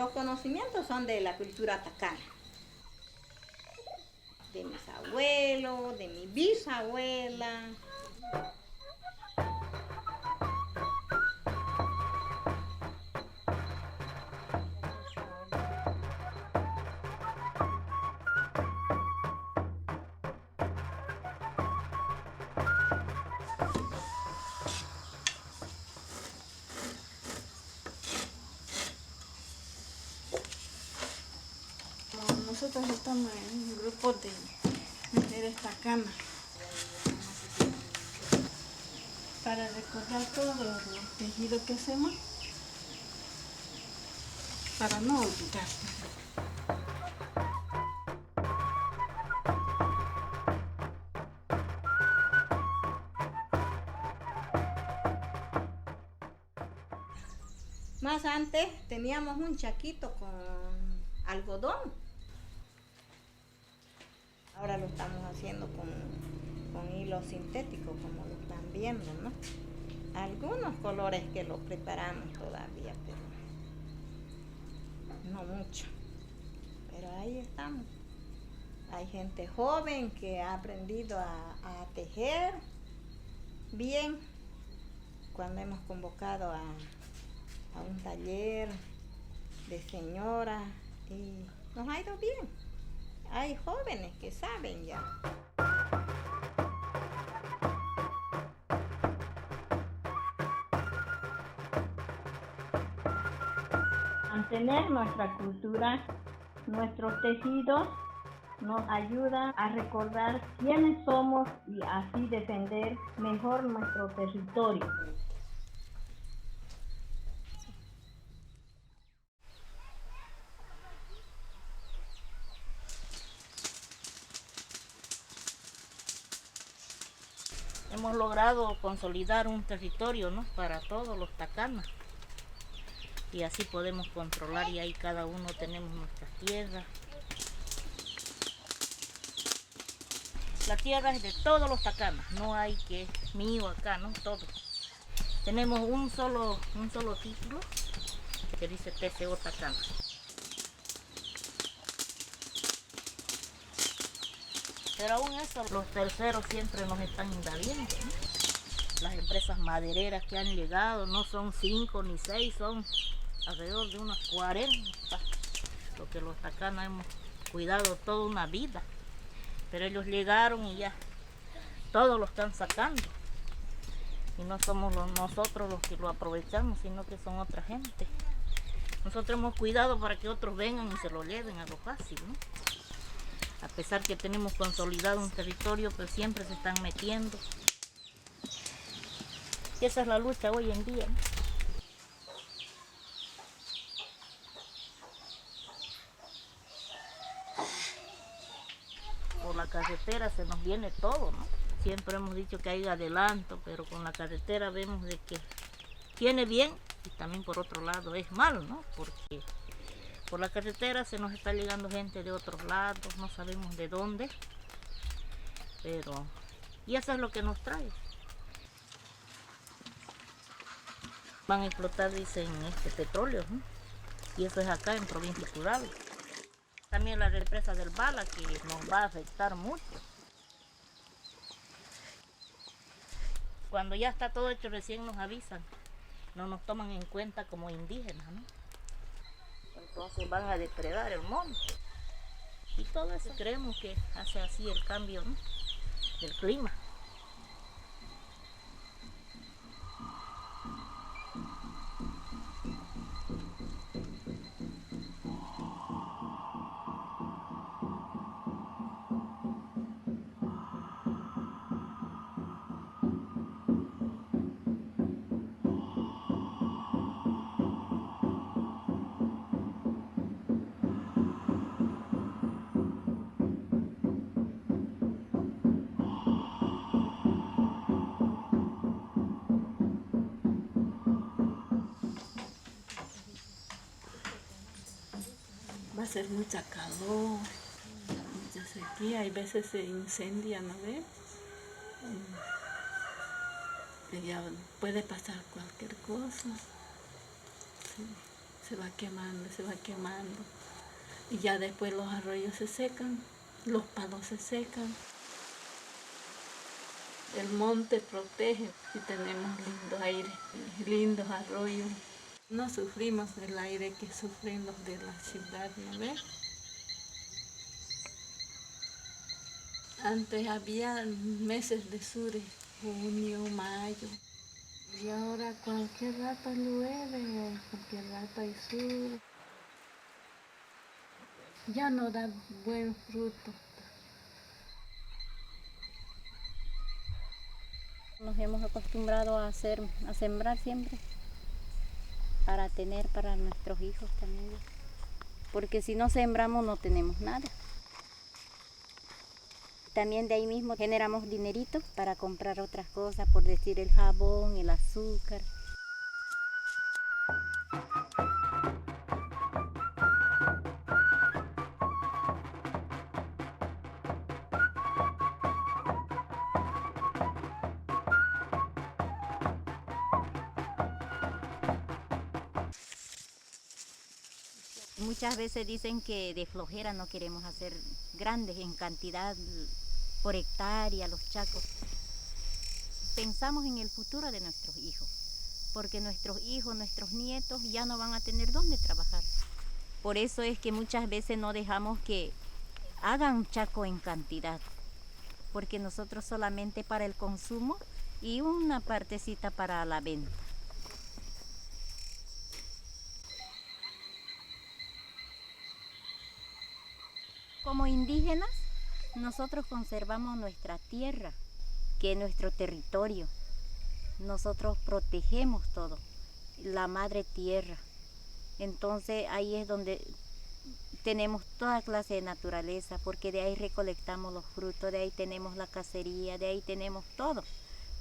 los conocimientos son de la cultura tacana, de mis abuelos, de mi bisabuela. Nosotros estamos en un grupo de meter esta cama para recordar todos los tejidos que hacemos para no olvidar. Más antes teníamos un chaquito con algodón. Ahora lo estamos haciendo con hilo sintético, como lo están viendo, ¿no? Algunos colores que lo preparamos todavía, pero no mucho. Pero ahí estamos. Hay gente joven que ha aprendido a tejer bien. Cuando hemos convocado a un taller de señoras y nos ha ido bien. Hay jóvenes que saben ya. Mantener nuestra cultura, nuestros tejidos, nos ayuda a recordar quiénes somos y así defender mejor nuestro territorio. Hemos logrado consolidar un territorio, ¿no?, para todos los tacanas. Y así podemos controlar, y ahí cada uno tenemos nuestras tierras. La tierra es de todos los tacanas, no hay que es mío acá, ¿no? Todos. Tenemos un solo título que dice TCO Tacana. Pero aún eso, los terceros siempre nos están invadiendo, ¿no? Las empresas madereras que han llegado no son 5 ni 6, son alrededor de unas 40. Lo que los tacanas hemos cuidado toda una vida. Pero ellos llegaron y ya todos lo están sacando. Y no somos nosotros los que lo aprovechamos, sino que son otra gente. Nosotros hemos cuidado para que otros vengan y se lo lleven a lo fácil, ¿no? A pesar que tenemos consolidado un territorio, pero siempre se están metiendo. Y esa es la lucha hoy en día, ¿no? Por la carretera se nos viene todo, ¿no? Siempre hemos dicho que hay adelanto, pero con la carretera vemos de que tiene bien y también por otro lado es malo, ¿no? Porque por la carretera se nos está llegando gente de otros lados, no sabemos de dónde, pero y eso es lo que nos trae. Van a explotar, dicen, petróleo, ¿no? Y eso es acá en Provincia Curado. También la represa del Bala, que nos va a afectar mucho. Cuando ya está todo hecho, recién nos avisan. No nos toman en cuenta como indígenas, ¿no? Entonces van a depredar el monte. Y todo eso creemos que hace así el cambio, ¿no?, del clima. Va a ser mucha calor, mucha sequía, hay veces se incendia, ¿no ves? Y ya puede pasar cualquier cosa. Sí, se va quemando, se va quemando. Y ya después los arroyos se secan, los palos se secan. El monte protege y tenemos lindo aire, lindos arroyos. No sufrimos el aire que sufren los de la ciudad, ¿no ves? Antes había meses de sures, junio, mayo. Y ahora cualquier rato llueve, cualquier rato hay sur. Ya no da buen fruto. Nos hemos acostumbrado a sembrar siempre para tener para nuestros hijos también. Porque si no sembramos no tenemos nada. También de ahí mismo generamos dinerito para comprar otras cosas, por decir el jabón, el azúcar. Muchas veces dicen que de flojera no queremos hacer grandes en cantidad por hectárea los chacos. Pensamos en el futuro de nuestros hijos, porque nuestros hijos, nuestros nietos ya no van a tener dónde trabajar. Por eso es que muchas veces no dejamos que hagan chaco en cantidad, porque nosotros solamente para el consumo y una partecita para la venta. Como indígenas, nosotros conservamos nuestra tierra, que es nuestro territorio. Nosotros protegemos todo, la madre tierra. Entonces ahí es donde tenemos toda clase de naturaleza, porque de ahí recolectamos los frutos, de ahí tenemos la cacería, de ahí tenemos todo.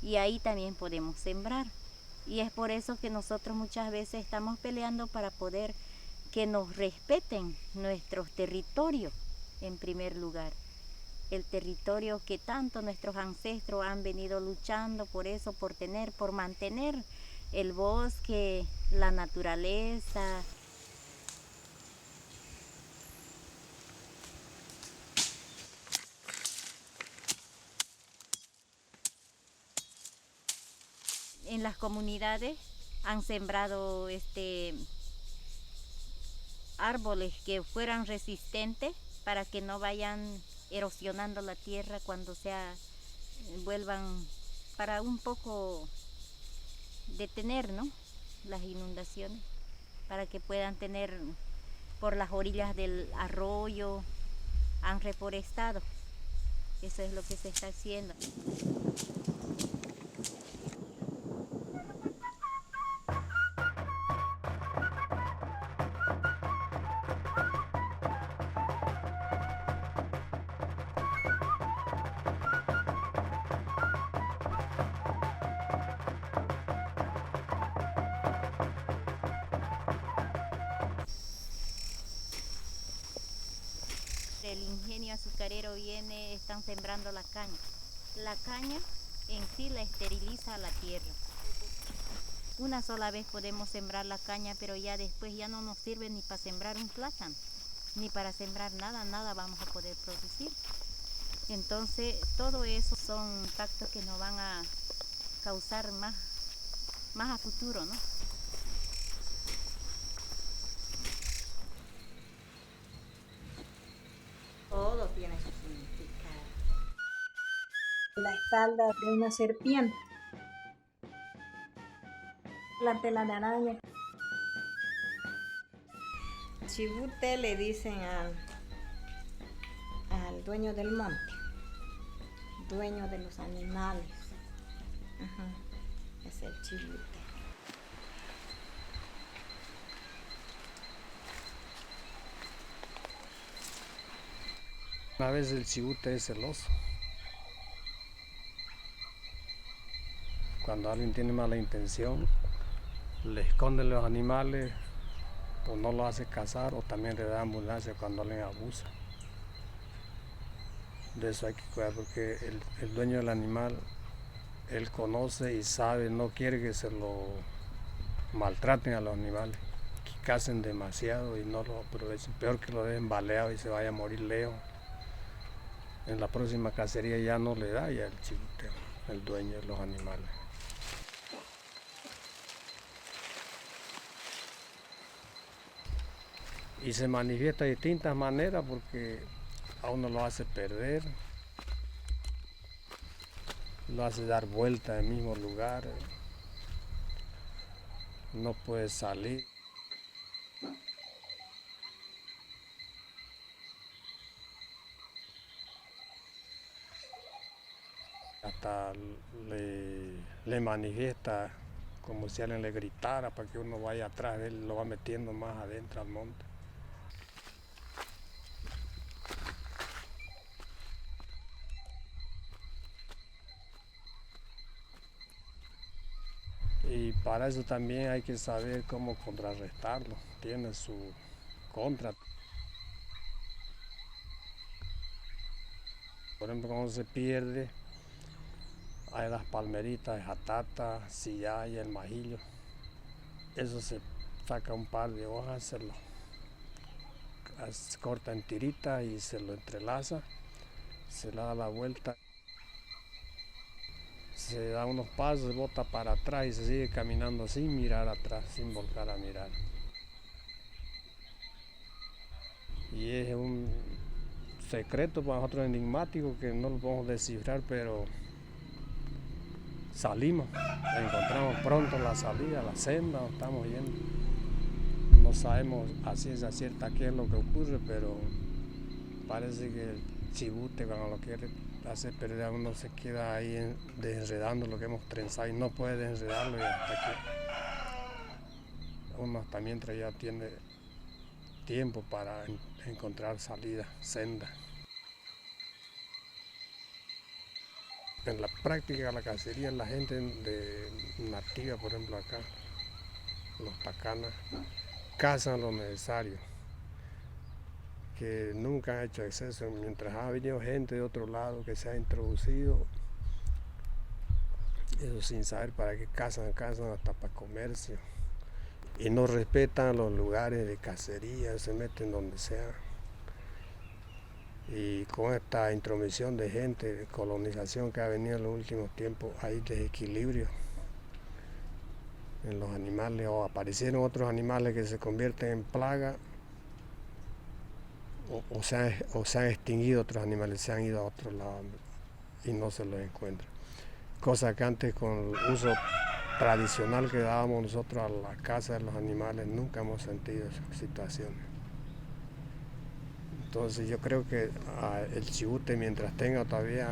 Y ahí también podemos sembrar. Y es por eso que nosotros muchas veces estamos peleando para poder que nos respeten nuestros territorios. En primer lugar, el territorio que tanto nuestros ancestros han venido luchando por eso, por mantener el bosque, la naturaleza. En las comunidades han sembrado árboles que fueran resistentes para que no vayan erosionando la tierra cuando vuelvan, para un poco detener, ¿no?, las inundaciones, para que puedan tener por las orillas del arroyo. Han reforestado, eso es lo que se está haciendo. El ingenio azucarero están sembrando la caña. La caña en sí la esteriliza la tierra. Una sola vez podemos sembrar la caña, pero ya después ya no nos sirve ni para sembrar un plátano, ni para sembrar nada vamos a poder producir. Entonces, todo eso son impactos que nos van a causar más a futuro, ¿no? Todo tiene su significado. La espalda de una serpiente, la tela de araña. Chibute le dicen al dueño del monte, dueño de los animales. Es el chibute. A veces el chibute es celoso. Cuando alguien tiene mala intención, le esconde los animales o no lo hace cazar, o también le da ambulancia cuando alguien abusa. De eso hay que cuidar, porque el dueño del animal, él conoce y sabe, no quiere que se lo maltraten a los animales. cacen demasiado y no lo aprovechen. Peor que lo dejen baleado y se vaya a morir lejos. En la próxima cacería ya no le da ya el chivuteo, el dueño de los animales. Y se manifiesta de distintas maneras porque a uno lo hace perder, lo hace dar vuelta en el mismo lugar, no puede salir. Hasta le manifiesta como si alguien le gritara para que uno vaya atrás de él, lo va metiendo más adentro al monte. Y para eso también hay que saber cómo contrarrestarlo, tiene su contra. Por ejemplo, cuando se pierde, hay las palmeritas de jatata, sillaya, el majillo. Eso se saca un par de hojas, se lo corta en tiritas y se lo entrelaza, se le da la vuelta. Se da unos pasos, bota para atrás y se sigue caminando sin mirar atrás, sin volcar a mirar. Y es un secreto para nosotros enigmático que no lo podemos descifrar, pero salimos, encontramos pronto la salida, la senda, estamos yendo. No sabemos a ciencia cierta qué es lo que ocurre, pero parece que el chivute cuando lo quiere hacer perder a uno se queda ahí desenredando lo que hemos trenzado y no puede desenredarlo y hasta que uno hasta mientras ya tiene tiempo para encontrar salida, senda. En la práctica de la cacería, la gente nativa, por ejemplo acá, los tacanas, cazan lo necesario, que nunca han hecho exceso. Mientras ha venido gente de otro lado que se ha introducido, eso sin saber para qué cazan hasta para comercio. Y no respetan los lugares de cacería, se meten donde sea. Y con esta intromisión de gente, de colonización que ha venido en los últimos tiempos, hay desequilibrio en los animales, o aparecieron otros animales que se convierten en plaga, o se han extinguido otros animales, se han ido a otro lado y no se los encuentra. Cosa que antes, con el uso tradicional que dábamos nosotros a la caza de los animales, nunca hemos sentido esas situaciones. Entonces yo creo que el chivute, mientras tenga todavía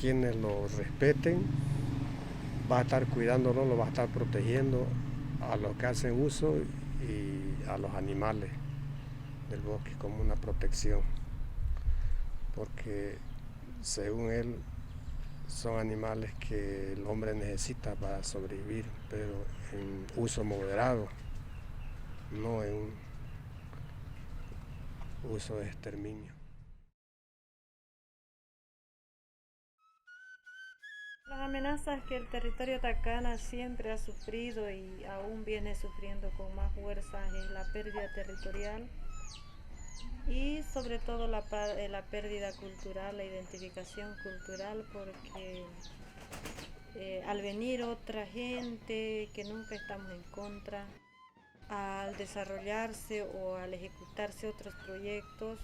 quienes lo respeten, va a estar cuidándolo, lo va a estar protegiendo a los que hacen uso y a los animales del bosque como una protección, porque según él son animales que el hombre necesita para sobrevivir, pero en uso moderado, no en un uso de exterminio. Las amenazas que el territorio tacana siempre ha sufrido y aún viene sufriendo con más fuerza es la pérdida territorial y sobre todo la pérdida cultural, la identificación cultural, porque al venir otra gente que nunca estamos en contra, al desarrollarse o al ejecutarse otros proyectos,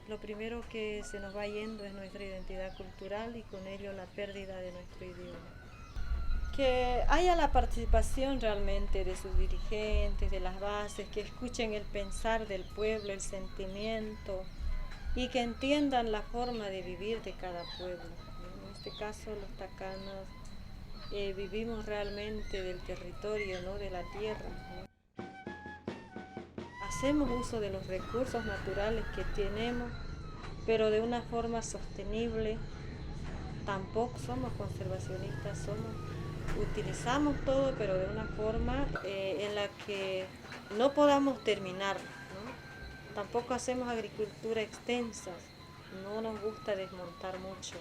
lo primero que se nos va yendo es nuestra identidad cultural y con ello la pérdida de nuestro idioma. Que haya la participación realmente de sus dirigentes, de las bases, que escuchen el pensar del pueblo, el sentimiento y que entiendan la forma de vivir de cada pueblo. En este caso los tacanos vivimos realmente del territorio, no de la tierra, ¿no? Hacemos uso de los recursos naturales que tenemos, pero de una forma sostenible. Tampoco somos conservacionistas, utilizamos todo, pero de una forma en la que no podamos terminar, ¿no? Tampoco hacemos agricultura extensa, no nos gusta desmontar mucho,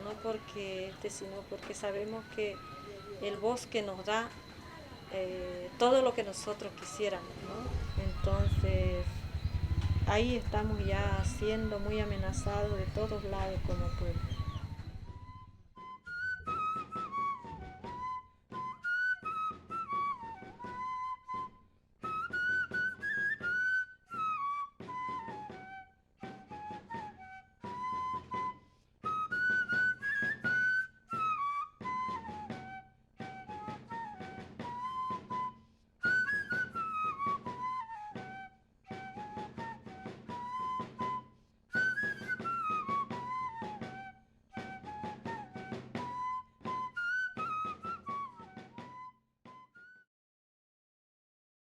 no porque sino porque sabemos que el bosque nos da todo lo que nosotros quisiéramos, ¿no? Entonces, ahí estamos ya siendo muy amenazados de todos lados como pueblo.